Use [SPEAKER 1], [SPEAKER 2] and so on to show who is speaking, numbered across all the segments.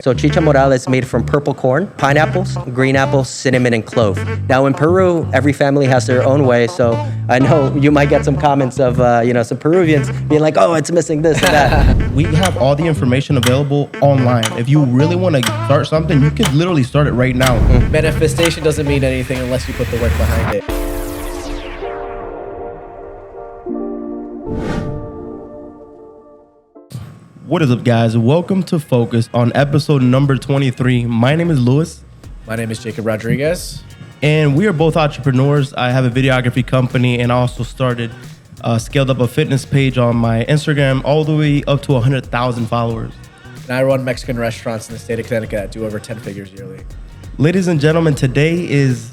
[SPEAKER 1] So chicha morada is made from purple corn, pineapples, green apples, cinnamon, and clove. Now in Peru, every family has their own way. So I know you might get some comments of, some Peruvians being like, oh, it's missing this and that.
[SPEAKER 2] We have all the information available online. If you really want to start something, you can literally start it right now.
[SPEAKER 3] Manifestation doesn't mean anything unless you put the work behind it.
[SPEAKER 2] What is up, guys? Welcome to Focus on episode number 23. My name is Louis.
[SPEAKER 3] My name is Jacob Rodriguez.
[SPEAKER 2] And we are both entrepreneurs. I have a videography company and I also scaled up a fitness page on my Instagram all the way up to 100,000 followers.
[SPEAKER 3] And I run Mexican restaurants in the state of Connecticut that do over 10 figures yearly.
[SPEAKER 2] Ladies and gentlemen, today is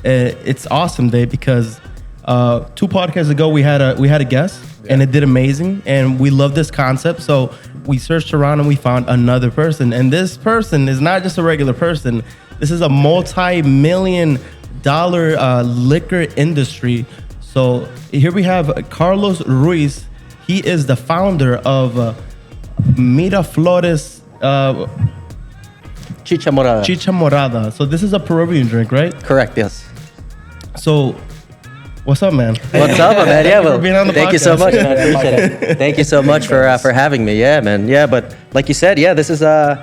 [SPEAKER 2] it's awesome day because 2 podcasts ago we had a guest and it did amazing and we love this concept. So we searched around and we found another person, and this person is not just a regular person. This is a multi-million-dollar liquor industry. So here we have Carlo Ruiz. He is the founder of Miraflores
[SPEAKER 1] Chicha morada.
[SPEAKER 2] Chicha Morada. So this is a Peruvian drink, right?
[SPEAKER 1] Correct, yes.
[SPEAKER 2] So what's up, man?
[SPEAKER 1] What's up, man? Yeah, well,
[SPEAKER 2] being on the
[SPEAKER 1] thank you so
[SPEAKER 2] podcast.
[SPEAKER 1] much, man. I appreciate it. Thank you so much for having me. Yeah, man. Yeah, but like you said, yeah, this is the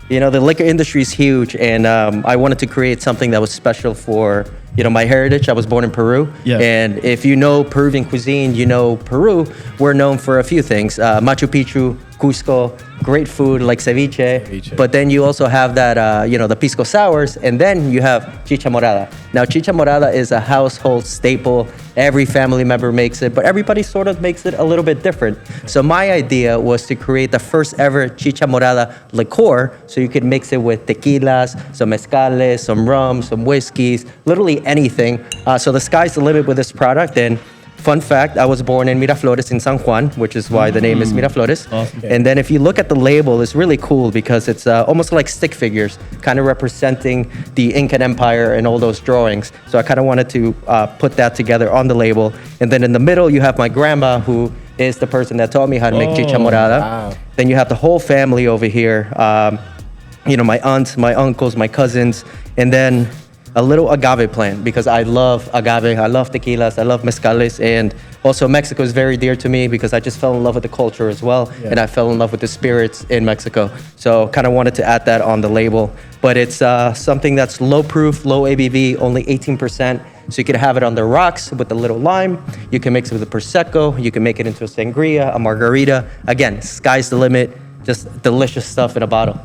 [SPEAKER 1] liquor industry is huge, and I wanted to create something that was special for my heritage. I was born in Peru, and if you know Peruvian cuisine, you know Peru. We're known for a few things: Machu Picchu, Cusco, great food like ceviche. But then you also have that, the pisco sours, and then you have chicha morada. Now, chicha morada is a household staple. Every family member makes it, but everybody sort of makes it a little bit different. So my idea was to create the first ever chicha morada liqueur, so you could mix it with tequilas, some mezcales, some rum, some whiskeys, literally anything. So the sky's the limit with this product. And fun fact, I was born in Miraflores in San Juan, which is why the name is Miraflores.
[SPEAKER 2] Awesome.
[SPEAKER 1] And then if you look at the label, it's really cool because it's almost like stick figures, kind of representing the Incan Empire and all those drawings. So I kind of wanted to put that together on the label. And then in the middle, you have my grandma, who is the person that taught me how to make chicha morada.
[SPEAKER 3] Wow.
[SPEAKER 1] Then you have the whole family over here. My aunts, my uncles, my cousins, and then a little agave plant, because I love agave, I love tequilas, I love mezcales, and also Mexico is very dear to me because I just fell in love with the culture as well, and I fell in love with the spirits in Mexico. So kind of wanted to add that on the label, but it's something that's low proof, low ABV, only 18%. So you can have it on the rocks with a little lime. You can mix it with a Prosecco. You can make it into a sangria, a margarita. Again, sky's the limit. Just delicious stuff in a bottle.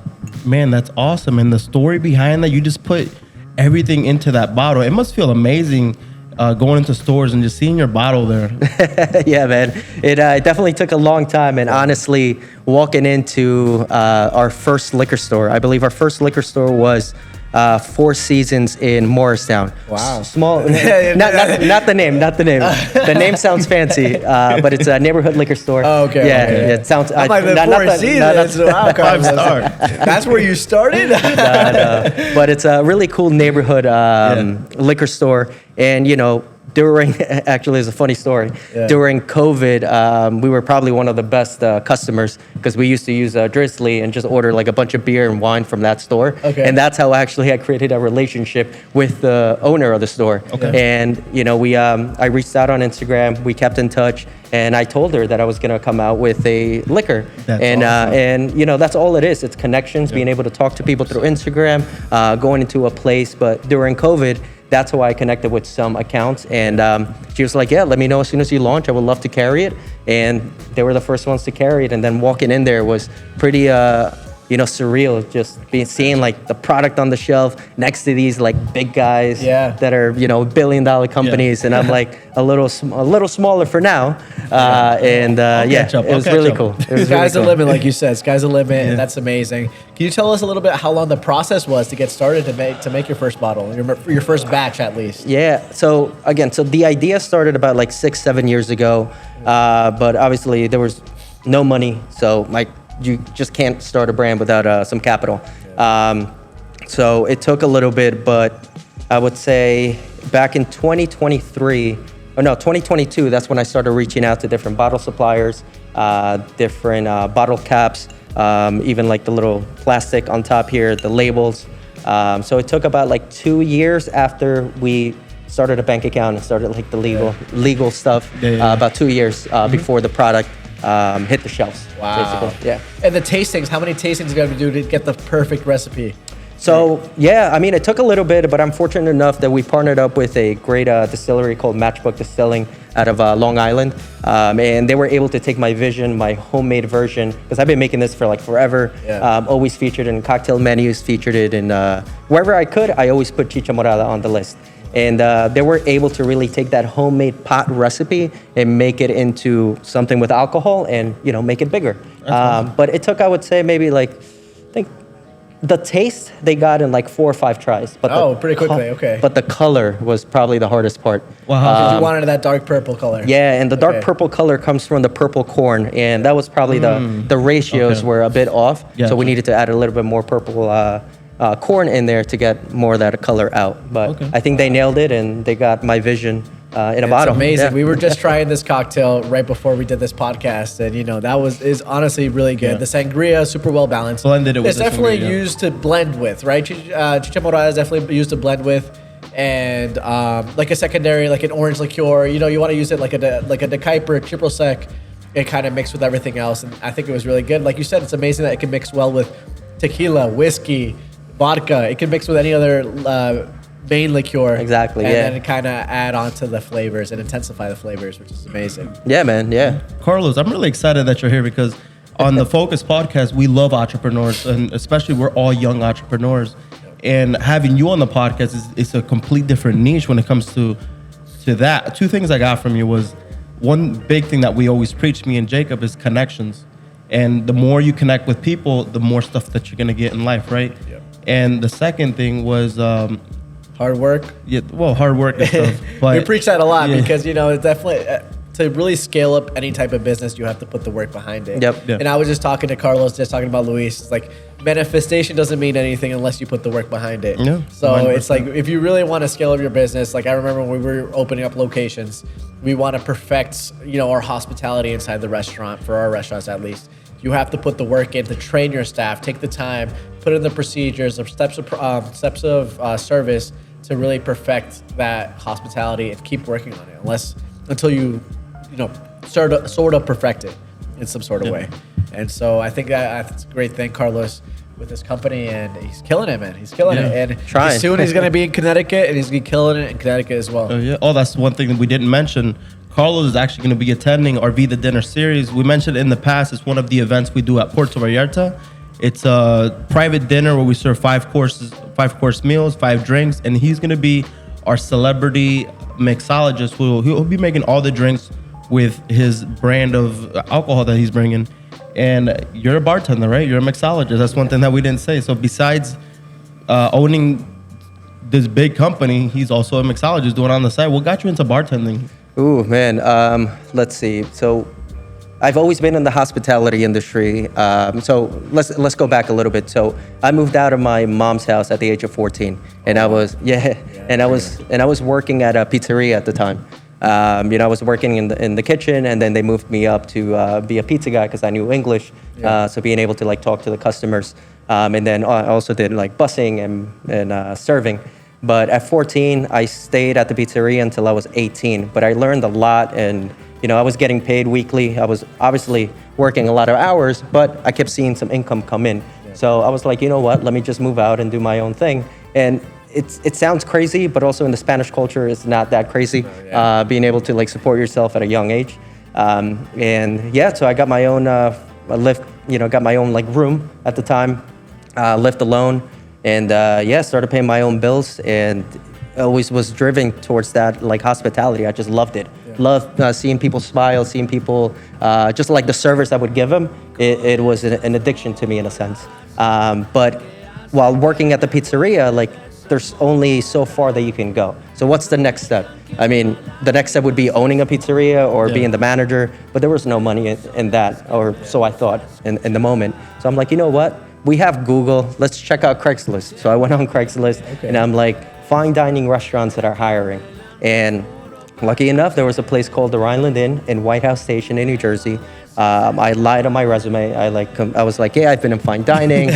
[SPEAKER 2] Man, that's awesome. And the story behind that, you just put everything into that bottle. It must feel amazing going into stores and just seeing your bottle there.
[SPEAKER 1] Yeah, man. It definitely took a long time. And honestly, walking into our first liquor store, I believe our first liquor store was Four Seasons in Morristown.
[SPEAKER 3] Wow.
[SPEAKER 1] Small, not the name. The name sounds fancy, but it's a neighborhood liquor store.
[SPEAKER 3] Oh, okay.
[SPEAKER 1] Yeah,
[SPEAKER 3] Okay.
[SPEAKER 1] it sounds.
[SPEAKER 3] I'm like, Four Seasons. Wow,
[SPEAKER 2] 5-star.
[SPEAKER 3] That's where you started?
[SPEAKER 1] But it's a really cool neighborhood liquor store, and during, actually, it's a funny story. During COVID, we were probably one of the best customers because we used to use Drizzly and just order like a bunch of beer and wine from that store.
[SPEAKER 3] Okay.
[SPEAKER 1] And that's how actually I created a relationship with the owner of the store.
[SPEAKER 2] Okay.
[SPEAKER 1] And, I reached out on Instagram, we kept in touch, and I told her that I was gonna come out with a liquor.
[SPEAKER 2] That's
[SPEAKER 1] and
[SPEAKER 2] awesome.
[SPEAKER 1] that's all it is. It's connections, being able to talk to people through Instagram, going into a place. But during COVID, that's how I connected with some accounts, and she was like, yeah, let me know as soon as you launch. I would love to carry it. And they were the first ones to carry it. And then walking in there was pretty surreal, just seeing like the product on the shelf next to these like big guys that are billion-dollar companies, and I'm like a little smaller for now. It was really cool. It was
[SPEAKER 3] Sky's the
[SPEAKER 1] really cool.
[SPEAKER 3] limit, like you said. Sky's the limit, and that's amazing. Can you tell us a little bit how long the process was to get started to make your first bottle, your first batch at least?
[SPEAKER 1] Yeah. So the idea started about like 6-7 years ago, but obviously there was no money, so you just can't start a brand without some capital. So it took a little bit, but I would say back in 2022, that's when I started reaching out to different bottle suppliers, different bottle caps, even like the little plastic on top here, the labels. So it took about like 2 years after we started a bank account and started like the legal stuff. About 2 years before the product hit the shelves.
[SPEAKER 3] Wow.
[SPEAKER 1] Basically. Yeah.
[SPEAKER 3] And the tastings, how many tastings you got to do to get the perfect recipe?
[SPEAKER 1] So yeah, I mean, it took a little bit, but I'm fortunate enough that we partnered up with a great distillery called Matchbook Distilling out of Long Island, and they were able to take my vision, my homemade version, because I've been making this for like forever. Always featured in cocktail menus, featured it in wherever I could. I always put chicha morada on the list, and they were able to really take that homemade pot recipe and make it into something with alcohol, and make it bigger. Awesome. But it took, I would say, maybe like I think. The taste they got in like 4 or 5 tries. But
[SPEAKER 3] pretty quickly, okay.
[SPEAKER 1] But the color was probably the hardest part.
[SPEAKER 3] Wow. You wanted that dark purple color.
[SPEAKER 1] Yeah, and the dark purple color comes from the purple corn, and that was probably the ratios were a bit off. So we needed to add a little bit more purple corn in there to get more of that color out. But I think they nailed it, and they got my vision in a bottle.
[SPEAKER 3] It's amazing.
[SPEAKER 1] Yeah.
[SPEAKER 3] We were just trying this cocktail right before we did this podcast, and that is honestly really good. The sangria, super well balanced.
[SPEAKER 2] Blended it with
[SPEAKER 3] It's definitely used to blend with, right? Chicha morada is definitely used to blend with, and like a secondary, like an orange liqueur. You want to use it like a De Kuyper, triple sec. It kind of mixed with everything else, and I think it was really good. Like you said, it's amazing that it can mix well with tequila, whiskey, vodka. It can mix with any other main liqueur.
[SPEAKER 1] Exactly,
[SPEAKER 3] and
[SPEAKER 1] yeah.
[SPEAKER 3] then kind of add on to the flavors and intensify the flavors, which is amazing.
[SPEAKER 1] Yeah, man, yeah.
[SPEAKER 2] Carlos, I'm really excited that you're here because on the Focus podcast, we love entrepreneurs, and especially we're all young entrepreneurs. And having you on the podcast is a complete different niche when it comes to that. 2 things I got from you was, one big thing that we always preach, me and Jacob, is connections. And the more you connect with people, the more stuff that you're going to get in life, right?
[SPEAKER 3] Yep.
[SPEAKER 2] And the second thing was...
[SPEAKER 3] hard work.
[SPEAKER 2] Yeah, well, hard work and stuff. But
[SPEAKER 3] we preach that a lot because it's definitely to really scale up any type of business, you have to put the work behind it.
[SPEAKER 1] Yep.
[SPEAKER 3] And I was just talking to Carlos, just talking about Luis. It's like manifestation doesn't mean anything unless you put the work behind it.
[SPEAKER 2] Yeah,
[SPEAKER 3] so
[SPEAKER 2] 100%.
[SPEAKER 3] it's like if you really want to scale up your business, like I remember when we were opening up locations, we want to perfect our hospitality inside the restaurant, for our restaurants at least. You have to put the work in to train your staff, take the time, put in the procedures, the steps of service to really perfect that hospitality and keep working on it, until you sort of perfect it in some sort of way. And so I think that's a great thing, Carlos, with this company, and he's killing it, man. He's killing it, and soon he's going to be in Connecticut, and he's going to be killing it in Connecticut as well.
[SPEAKER 2] Oh, that's one thing that we didn't mention. Carlos is actually going to be attending our Be the Dinner series. We mentioned in the past, it's one of the events we do at Puerto Vallarta. It's a private dinner where we serve 5 course meals, 5 drinks, and he's going to be our celebrity mixologist. He'll be making all the drinks with his brand of alcohol that he's bringing. And you're a bartender, right? You're a mixologist. That's one thing that we didn't say. So besides owning this big company, he's also a mixologist doing it on the side. What got you into bartending?
[SPEAKER 1] Ooh, man. Let's see. So I've always been in the hospitality industry. So let's go back a little bit. So I moved out of my mom's house at the age of 14, and I was working at a pizzeria at the time. I was working in the kitchen, and then they moved me up to be a pizza guy because I knew English. So being able to like talk to the customers, and then I also did like busing and serving. But at 14, I stayed at the pizzeria until I was 18. But I learned a lot, and I was getting paid weekly. I was obviously working a lot of hours, but I kept seeing some income come in. So I was like, you know what? Let me just move out and do my own thing. And it sounds crazy, but also in the Spanish culture, it's not that crazy. Being able to like support yourself at a young age. So I got my own lift. Got my own like room at the time, lived alone. And started paying my own bills, and always was driven towards that like hospitality. I just loved it. Loved seeing people smile, seeing people, just like the service I would give them. It was an addiction to me in a sense. But while working at the pizzeria, like there's only so far that you can go. So what's the next step? I mean, the next step would be owning a pizzeria or being the manager, but there was no money in that, or so I thought in the moment. So I'm like, you know what? We have Google, let's check out Craigslist. So I went on Craigslist and I'm like, fine dining restaurants that are hiring. And lucky enough, there was a place called the Rhineland Inn in White House Station in New Jersey. I lied on my resume. I was like, yeah, I've been in fine dining.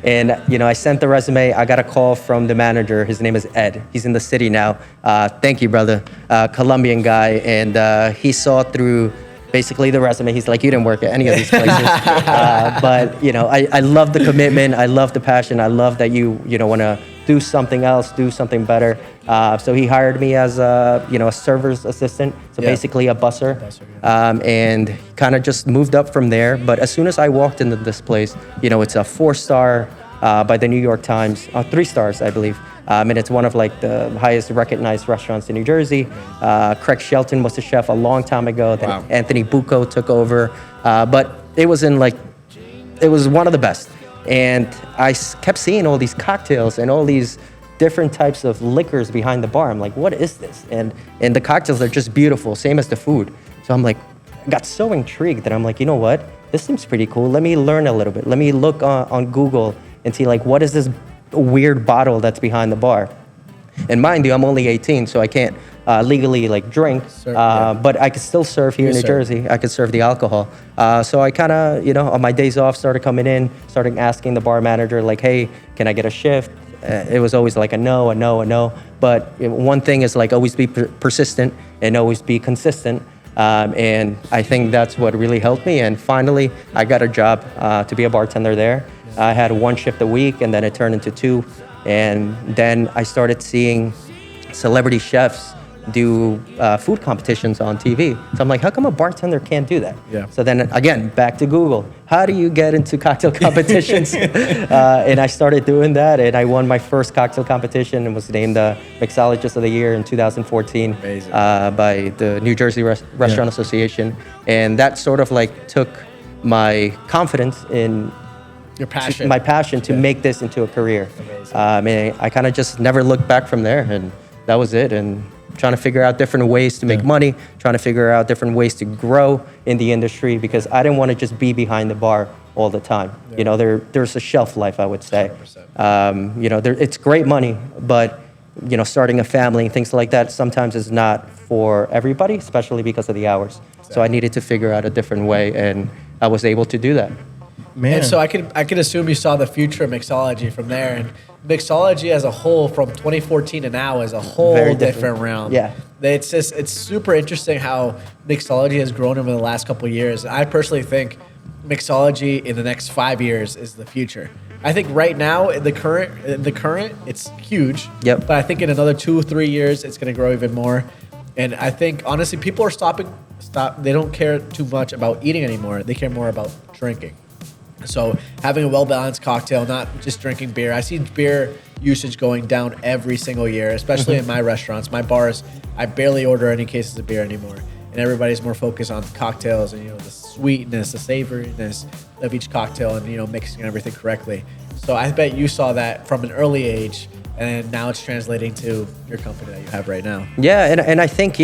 [SPEAKER 1] And, I sent the resume. I got a call from the manager. His name is Ed. He's in the city now. Thank you, brother. Colombian guy. And he saw through basically the resume. He's like, you didn't work at any of these places. But, I love the commitment. I love the passion. I love that you want to do something else, do something better. So he hired me as a server's assistant. So basically a busser. And kind of just moved up from there. But as soon as I walked into this place, it's a 4-star by the New York Times, 3 stars, I believe. And it's one of like the highest recognized restaurants in New Jersey. Craig Shelton was the chef a long time ago. Then Anthony Bucco took over. But it was one of the best. And I kept seeing all these cocktails and all these different types of liquors behind the bar. I'm like, what is this? And the cocktails are just beautiful, same as the food. So I'm like, I got so intrigued that I'm like, you know what? This seems pretty cool. Let me learn a little bit. Let me look on Google and see like, what is this weird bottle that's behind the bar? And mind you, I'm only 18, so I can't legally like drink, but I could still serve here in New Jersey. I could serve the alcohol. So I kind of, on my days off, started coming in, started asking the bar manager like, hey, can I get a shift? It was always like a no, a no, a no. But one thing is like always be persistent and always be consistent. And I think that's what really helped me. And finally, I got a job to be a bartender there. I had 1 shift a week, and then it turned into 2. And then I started seeing celebrity chefs do food competitions on TV. So I'm like, how come a bartender can't do that? Yeah. So then again, back to Google. How do you get into cocktail competitions? And I started doing that, and I won my first cocktail competition and was named the Mixologist of the Year in 2014 by the New Jersey Restaurant Association. And that sort of like took my confidence in my passion to make this into a career. And I kind of just never looked back from there, and that was it. And trying to figure out different ways to make money, trying to figure out different ways to grow in the industry, because I didn't want to just be behind the bar all the time. There's a shelf life, I would say. It's great money, but starting a family and things like that sometimes is not for everybody, especially because of the hours. So I needed to figure out a different way, and I was able to do that.
[SPEAKER 3] Man. And so I could assume you saw the future of mixology from there, and mixology as a whole from 2014 to now is a whole different realm. Yeah, it's super interesting how mixology has grown over the last couple of years. I personally think mixology in the next 5 years is the future. I think right now in the current it's huge. Yep. But I think in another 2 or 3 years it's going to grow even more. And I think honestly people are stop. They don't care too much about eating anymore. They care more about drinking. So having a well-balanced cocktail, not just drinking beer. I see beer usage going down every single year, especially in my restaurants. My bars, I barely order any cases of beer anymore. And everybody's more focused on cocktails and, the sweetness, the savoriness of each cocktail and, mixing everything correctly. So I bet you saw that from an early age, and now it's translating to your company that you have right now.
[SPEAKER 1] Yeah, and I think,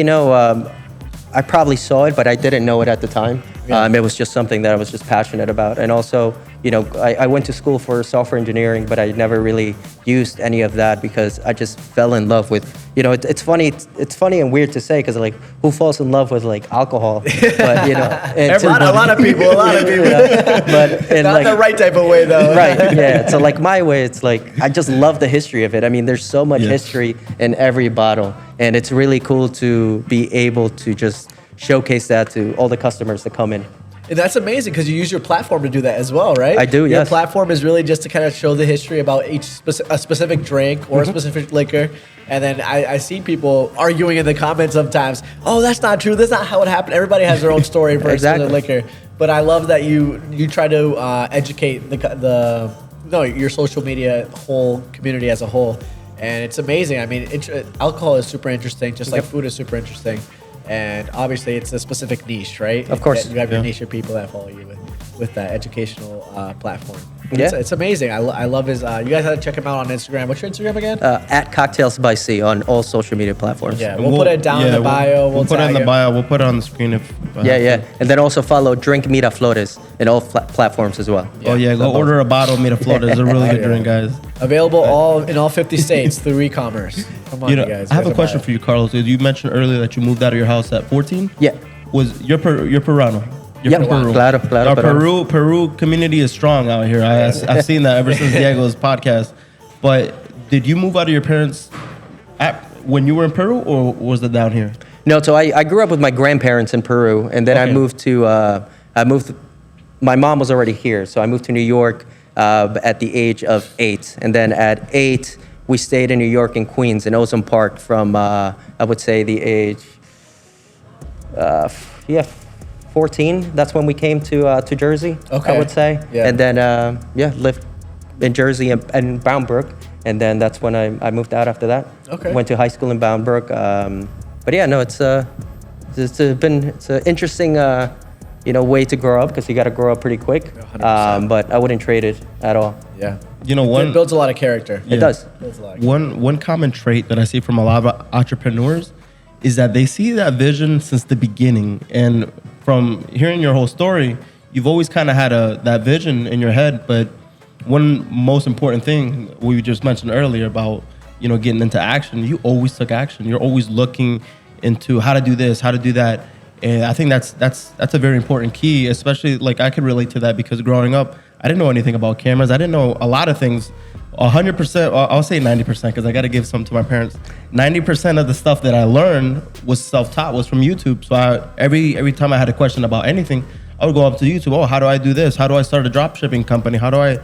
[SPEAKER 1] I probably saw it, but I didn't know it at the time. It was just something that I was just passionate about. And also, I went to school for software engineering, but I never really used any of that because I just fell in love with, it's funny and weird to say because like who falls in love with like alcohol? But
[SPEAKER 3] a lot of people.
[SPEAKER 1] But
[SPEAKER 3] not like, the right type of way though.
[SPEAKER 1] Right. Yeah. So like my way, it's like I just love the history of it. I mean, there's so much history in every bottle, and it's really cool to be able to just showcase that to all the customers that come in.
[SPEAKER 3] And that's amazing because you use your platform to do that as well, right?
[SPEAKER 1] I do, yes.
[SPEAKER 3] Your platform is really just to kind of show the history about a specific drink or a specific liquor. And then I see people arguing in the comments sometimes, oh, that's not true. That's not how it happened. Everybody has their own story for a specific liquor. But I love that you try to educate your social media whole community as a whole. And it's amazing. I mean, alcohol is super interesting, just like food is super interesting. And obviously, it's a specific niche, right?
[SPEAKER 1] Of course.
[SPEAKER 3] You have your niche of people that follow you with that educational platform.
[SPEAKER 1] Yeah.
[SPEAKER 3] It's amazing. I love his. You guys have to check him out on Instagram. What's your Instagram again?
[SPEAKER 1] At Cocktails by C on all social media platforms.
[SPEAKER 3] Yeah, we'll put it down in the bio.
[SPEAKER 2] We'll put it in the bio. We'll put it on the screen if.
[SPEAKER 1] Yeah. And then also follow Drink Miraflores in all platforms as well.
[SPEAKER 2] Oh yeah, go order a bottle of Miraflores. It's a really good drink, guys.
[SPEAKER 3] Available in all 50 states through e-commerce. Come on, you guys.
[SPEAKER 2] I have a question for you, Carlos. You mentioned earlier that you moved out of your house at 14.
[SPEAKER 1] Yeah.
[SPEAKER 2] You're Peruano? You're from Peru.
[SPEAKER 1] Claro.
[SPEAKER 2] Our Peru community is strong out here. I've seen that ever since Diego's podcast. But did you move out of your parents when you were in Peru, or was it down here?
[SPEAKER 1] No, so I grew up with my grandparents in Peru, and then I moved to my mom was already here, so I moved to New York at the age of 8, and then at 8 we stayed in New York in Queens in Ozone Park from I would say the age 14. That's when we came to Jersey.
[SPEAKER 3] Okay.
[SPEAKER 1] I would say. Yeah. And then lived in Jersey and Bound Brook, and then that's when I moved out after that.
[SPEAKER 3] Okay.
[SPEAKER 1] Went to high school in Bound Brook. But yeah, no, it's an interesting way to grow up, because you got to grow up pretty quick. 100%. But I wouldn't trade it at all.
[SPEAKER 3] Yeah.
[SPEAKER 2] It
[SPEAKER 3] builds a lot of character.
[SPEAKER 1] It does.
[SPEAKER 2] One common trait that I see from a lot of entrepreneurs is that they see that vision since the beginning. And from hearing your whole story, you've always kind of had that vision in your head. But one most important thing we just mentioned earlier about getting into action, you always took action. You're always looking into how to do this, how to do that. And I think that's a very important key, especially like I could relate to that, because growing up, I didn't know anything about cameras. I didn't know a lot of things. 100%, I'll say 90%, because I got to give some to my parents. 90% of the stuff that I learned was self-taught, was from YouTube. So every time I had a question about anything, I would go up to YouTube. Oh, how do I do this? How do I start a drop shipping company? How do I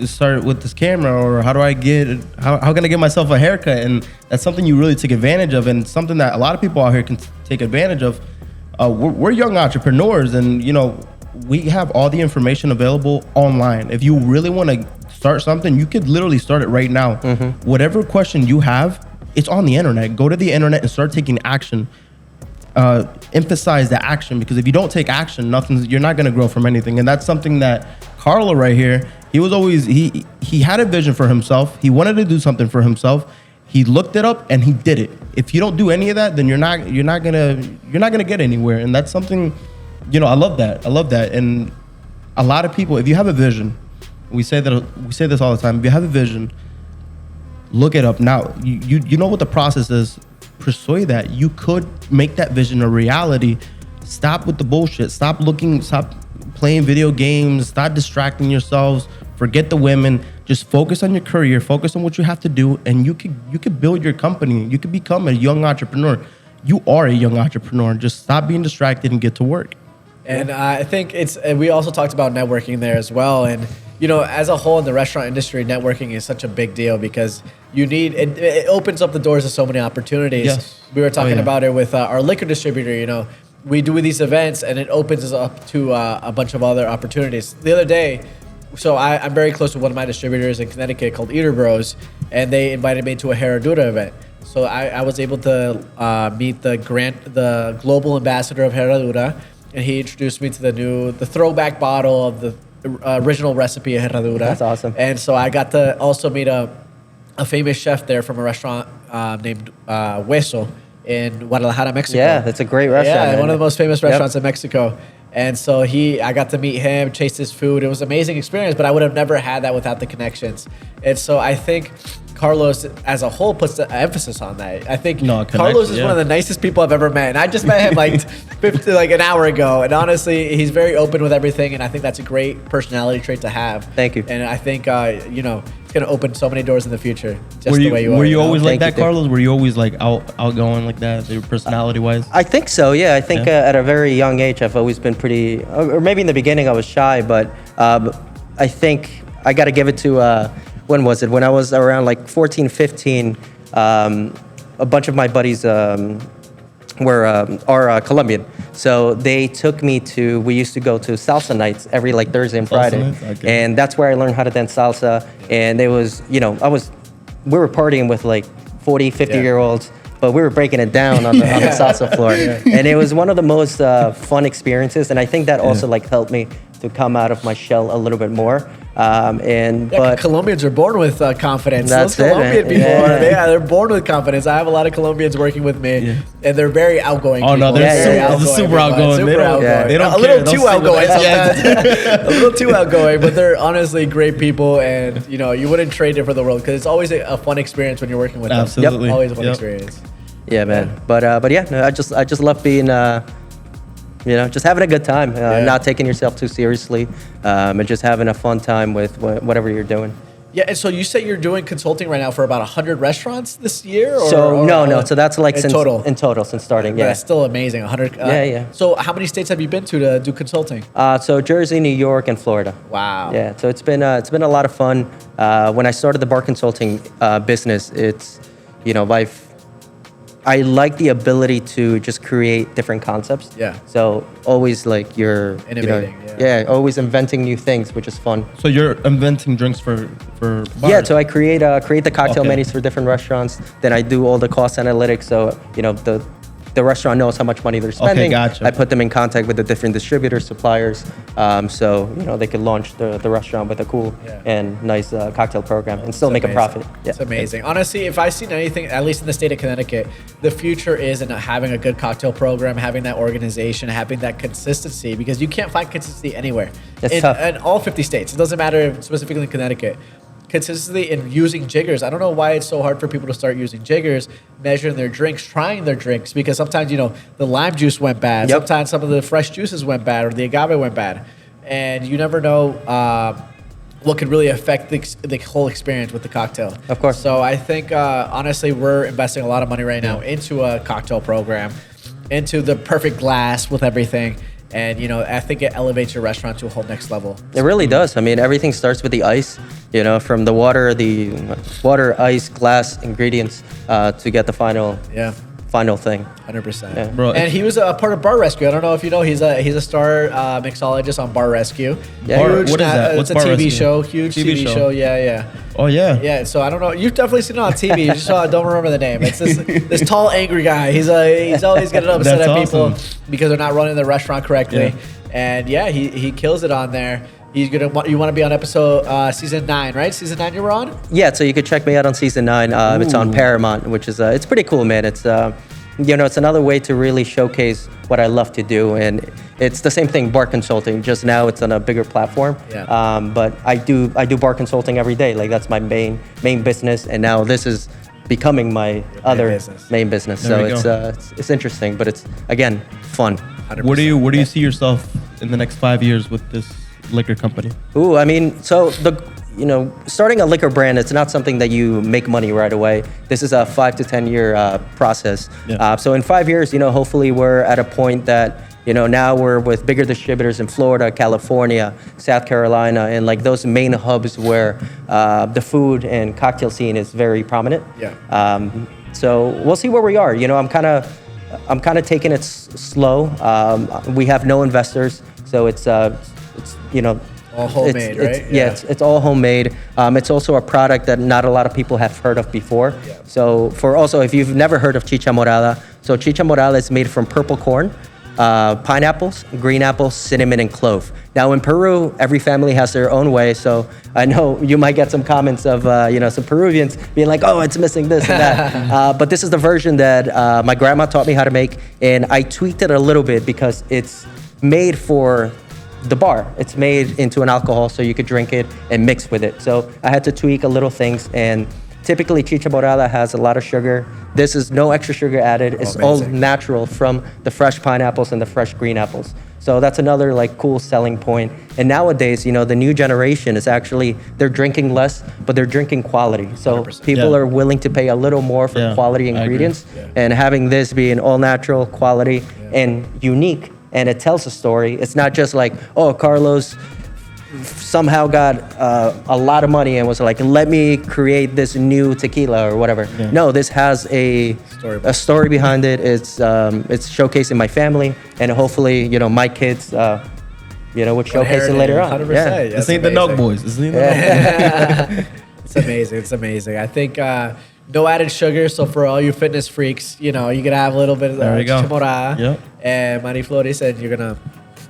[SPEAKER 2] start with this camera? Or how can I get myself a haircut? And that's something you really take advantage of, and something that a lot of people out here can take advantage of. We're young entrepreneurs, and we have all the information available online. If you really want to start something, you could literally start it right now. Mm-hmm. Whatever question you have, it's on the internet. Go to the internet and start taking action. Emphasize the action, because if you don't take action, you're not going to grow from anything. And that's something that Carlo right here, he was always, he had a vision for himself. He wanted to do something for himself. He looked it up and he did it. If you don't do any of that, then you're not gonna get anywhere. And that's something, I love that. And a lot of people, if you have a vision, we say this all the time. If you have a vision, look it up now. You know what the process is. Pursue that. You could make that vision a reality. Stop with the bullshit. Stop playing video games. Stop distracting yourselves. Forget the women. Just focus on your career. Focus on what you have to do, and you could build your company. You could become a young entrepreneur. You are a young entrepreneur. Just stop being distracted and get to work.
[SPEAKER 3] And I think we also talked about networking there as well. And as a whole in the restaurant industry, networking is such a big deal, because it opens up the doors to so many opportunities.
[SPEAKER 2] Yes.
[SPEAKER 3] We were talking about it with our liquor distributor. We do these events, and it opens us up to a bunch of other opportunities. The other day, so I'm very close with one of my distributors in Connecticut called Eater Bros, and they invited me to a Herradura event. So I was able to meet the global ambassador of Herradura, and he introduced me to the throwback bottle of the original recipe of Herradura.
[SPEAKER 1] That's awesome.
[SPEAKER 3] And so I got to also meet a famous chef there from a restaurant named Hueso in Guadalajara, Mexico.
[SPEAKER 1] Yeah, that's a great restaurant.
[SPEAKER 3] Yeah, one of the most famous restaurants in Mexico. And so I got to meet him, taste his food. It was an amazing experience, but I would have never had that without the connections. And so I think Carlos as a whole puts the emphasis on that. I think Carlos is one of the nicest people I've ever met. And I just met him like an hour ago. And honestly, he's very open with everything. And I think that's a great personality trait to have.
[SPEAKER 1] Thank you.
[SPEAKER 3] And I think, it's going to open so many doors in the future, the way you are.
[SPEAKER 2] Were you always like that,
[SPEAKER 1] Thank you.
[SPEAKER 2] Carlos? Were you always like outgoing like that, your personality-wise?
[SPEAKER 1] I think so, yeah. I think at a very young age, I've always been pretty, or maybe in the beginning I was shy, but I think I got to give it to, when was it? When I was around like 14, 15, a bunch of my buddies are Colombian. So they took me we used to go to salsa nights every like Thursday and Friday.
[SPEAKER 2] Okay.
[SPEAKER 1] And that's where I learned how to dance salsa. And it was, we were partying with like 40, 50-year-olds, but we were breaking it down on the salsa floor. And it was one of the most fun experiences. And I think that also like helped me to come out of my shell a little bit more. But
[SPEAKER 3] Colombians are born with confidence.
[SPEAKER 1] That's
[SPEAKER 3] Those Colombian
[SPEAKER 1] it,
[SPEAKER 3] people,
[SPEAKER 1] yeah.
[SPEAKER 3] they're born with confidence. I have a lot of Colombians working with me, and they're very outgoing.
[SPEAKER 2] Oh no,
[SPEAKER 3] people.
[SPEAKER 2] they're
[SPEAKER 1] Yeah,
[SPEAKER 2] super outgoing.
[SPEAKER 3] Super
[SPEAKER 2] They don't,
[SPEAKER 3] outgoing.
[SPEAKER 2] they don't
[SPEAKER 3] a
[SPEAKER 2] care.
[SPEAKER 3] little
[SPEAKER 2] They'll
[SPEAKER 3] too
[SPEAKER 2] say
[SPEAKER 3] outgoing
[SPEAKER 2] whatever.
[SPEAKER 3] sometimes. A little too outgoing, but they're honestly great people, and you wouldn't trade it for the world because it's always a fun experience when you're working with them.
[SPEAKER 2] Absolutely.
[SPEAKER 3] Always a fun
[SPEAKER 2] Yep.
[SPEAKER 3] experience.
[SPEAKER 1] yeah, man. But yeah, no, I just love being just having a good time, not taking yourself too seriously, and just having a fun time with whatever you're doing.
[SPEAKER 3] Yeah, and so you say you're doing consulting right now for about 100 restaurants this year?
[SPEAKER 1] No. So that's like
[SPEAKER 3] in total
[SPEAKER 1] since starting.
[SPEAKER 3] Yeah,
[SPEAKER 1] Yeah.
[SPEAKER 3] that's still amazing. 100.
[SPEAKER 1] Yeah.
[SPEAKER 3] So how many states have you been to do consulting?
[SPEAKER 1] So Jersey, New York, and Florida.
[SPEAKER 3] Wow.
[SPEAKER 1] Yeah. So it's been a lot of fun. When I started the bar consulting business, it's I like the ability to just create different concepts.
[SPEAKER 3] Yeah.
[SPEAKER 1] So always like you're
[SPEAKER 3] Innovating,
[SPEAKER 1] always inventing new things, which is fun.
[SPEAKER 2] So you're inventing drinks for bars?
[SPEAKER 1] Yeah, so I create the cocktail
[SPEAKER 2] Okay.
[SPEAKER 1] menus for different restaurants. Then I do all the cost analytics. So the restaurant knows how much money they're spending.
[SPEAKER 2] gotcha.
[SPEAKER 1] I put them in contact with the different distributors, suppliers, so they can launch the restaurant with a cool and nice cocktail program and still make a profit. Yeah.
[SPEAKER 3] It's amazing. Honestly, if I've seen anything, at least in the state of Connecticut, the future is in having a good cocktail program, having that organization, having that consistency, because you can't find consistency anywhere.
[SPEAKER 1] It's tough.
[SPEAKER 3] In all 50 states. It doesn't matter specifically in Connecticut. Consistency in using jiggers. I don't know why it's so hard for people to start using jiggers, measuring their drinks, trying their drinks, because sometimes, the lime juice went bad.
[SPEAKER 1] Yep.
[SPEAKER 3] Sometimes some of the fresh juices went bad or the agave went bad. And you never know what could really affect the whole experience with the cocktail.
[SPEAKER 1] Of course.
[SPEAKER 3] So I think, honestly, we're investing a lot of money right now into a cocktail program, into the perfect glass with everything. And, I think it elevates your restaurant to a whole next level.
[SPEAKER 1] It really does. I mean, everything starts with the ice, from the water, ice, glass, ingredients to get the final thing.
[SPEAKER 3] 100%.
[SPEAKER 1] Yeah.
[SPEAKER 2] Bro,
[SPEAKER 3] And he was a part of Bar Rescue. I don't know if you know, he's a star mixologist on Bar Rescue.
[SPEAKER 1] Yeah.
[SPEAKER 2] What is that? What's
[SPEAKER 3] It's a
[SPEAKER 2] Bar
[SPEAKER 3] TV
[SPEAKER 2] Rescue?
[SPEAKER 3] show, huge TV show. Yeah.
[SPEAKER 2] Oh yeah.
[SPEAKER 3] Yeah, so I don't know. You've definitely seen it on TV. You just don't remember the name. It's this tall, angry guy. He's always getting upset
[SPEAKER 2] That's
[SPEAKER 3] at people
[SPEAKER 2] awesome.
[SPEAKER 3] because they're not running the restaurant correctly.
[SPEAKER 2] Yeah.
[SPEAKER 3] And he kills it on there. You want to be on episode season 9, right? Season 9 you were on?
[SPEAKER 1] Yeah, so you could check me out on season 9. It's on Paramount, which is it's pretty cool, man. It's it's another way to really showcase what I love to do, and it's the same thing, bar consulting. Just now, it's on a bigger platform.
[SPEAKER 3] Yeah.
[SPEAKER 1] But I do bar consulting every day. Like that's my main business, and now this is becoming my other
[SPEAKER 3] business.
[SPEAKER 1] main business.
[SPEAKER 2] There
[SPEAKER 1] So
[SPEAKER 2] we
[SPEAKER 1] it's interesting, but it's again fun.
[SPEAKER 3] 100%.
[SPEAKER 2] Where do you see yourself in the next 5 years with this liquor company?
[SPEAKER 1] Ooh, I mean, so starting a liquor brand, it's not something that you make money right away. This is a 5 to 10 year process.
[SPEAKER 2] Yeah.
[SPEAKER 1] So in 5 years, hopefully we're at a point that, now we're with bigger distributors in Florida, California, South Carolina, and like those main hubs where the food and cocktail scene is very prominent.
[SPEAKER 3] Yeah.
[SPEAKER 1] So we'll see where we are. I'm kind of taking it slow. We have no investors, so it's
[SPEAKER 3] all homemade, right?
[SPEAKER 1] Yeah, it's all homemade. It's also a product that not a lot of people have heard of before.
[SPEAKER 3] Yeah.
[SPEAKER 1] So if you've never heard of chicha morada, so chicha morada is made from purple corn, pineapples, green apples, cinnamon, and clove. Now in Peru, every family has their own way. So I know you might get some comments of some Peruvians being like, "Oh, it's missing this and that." But this is the version that my grandma taught me how to make, and I tweaked it a little bit because it's made for the bar. It's made into an alcohol so you could drink it and mix with it. So I had to tweak a little things, and typically chicha morada has a lot of sugar. This is no extra sugar added. It's all natural from the fresh pineapples and the fresh green apples. So that's another cool selling point. And nowadays, the new generation is actually, they're drinking less, but they're drinking quality. So
[SPEAKER 3] 100%.
[SPEAKER 1] people are willing to pay a little more for quality ingredients. And having this being all natural, quality, and unique, and it tells a story. It's not just like, oh, Carlos somehow got a lot of money and was like, let me create this new tequila or whatever. Yeah. No, this has a story behind it. It's showcasing my family, and hopefully, my kids, would showcase it later on.
[SPEAKER 3] 100%.
[SPEAKER 1] Yeah.
[SPEAKER 2] This ain't the Nog Boys. This ain't the Nog Boys.
[SPEAKER 3] It's amazing. It's amazing. I think no added sugar. So for all you fitness freaks, you can have a little bit of chimorada and Miraflores, and you're gonna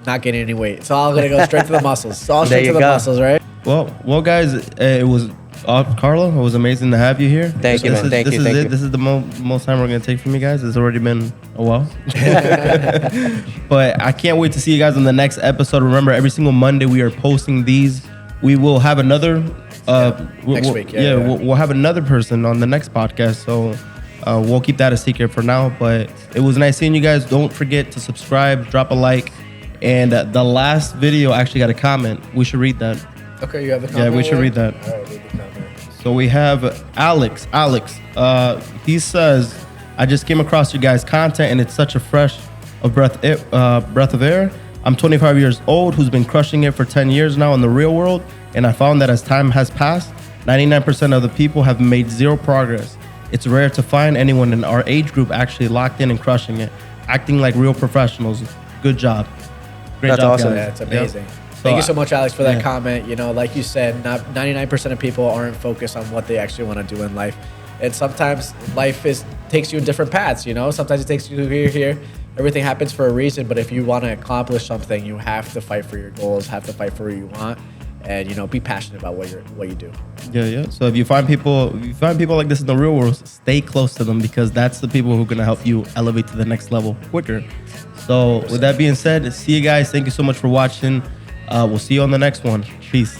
[SPEAKER 3] not gain any weight. It's all gonna go straight to the muscles. It's all straight to the muscles, right?
[SPEAKER 2] Well, guys, it was Carlo. It was amazing to have you here.
[SPEAKER 1] Thank you, man. Thank you.
[SPEAKER 2] This is the most time we're gonna take from you guys. It's already been a while, but I can't wait to see you guys on the next episode. Remember, every single Monday we are posting these. We will have another
[SPEAKER 3] next week.
[SPEAKER 2] We'll have another person on the next podcast. So we'll keep that a secret for now. But it was nice seeing you guys. Don't forget to subscribe, drop a like, and the last video actually got a comment. We should read that.
[SPEAKER 3] Okay, you have the comment.
[SPEAKER 2] Yeah, we should read that.
[SPEAKER 3] All right, read the comment.
[SPEAKER 2] So we have Alex. He says, "I just came across you guys' content, and it's such a fresh breath of air. I'm 25 years old, who's been crushing it for 10 years now in the real world, and I found that as time has passed, 99% of the people have made zero progress. It's rare to find anyone in our age group actually locked in and crushing it, acting like real professionals. Good job." Great
[SPEAKER 1] That's
[SPEAKER 2] job,
[SPEAKER 1] awesome.
[SPEAKER 2] guys.
[SPEAKER 3] Yeah, it's amazing.
[SPEAKER 2] Yep.
[SPEAKER 3] Thank you so much, Alex, for that
[SPEAKER 2] yeah.
[SPEAKER 3] comment. You know, like you said, 99% of people aren't focused on what they actually want to do in life. And sometimes life takes you in different paths, you know? Sometimes it takes you here. Everything happens for a reason, but if you want to accomplish something, you have to fight for your goals, have to fight for what you want, and, you know, be passionate about what you do.
[SPEAKER 2] Yeah. So if you find people like this in the real world, stay close to them, because that's the people who are gonna help you elevate to the next level quicker. So with that being said, see you guys. Thank you so much for watching. We'll see you on the next one. Peace.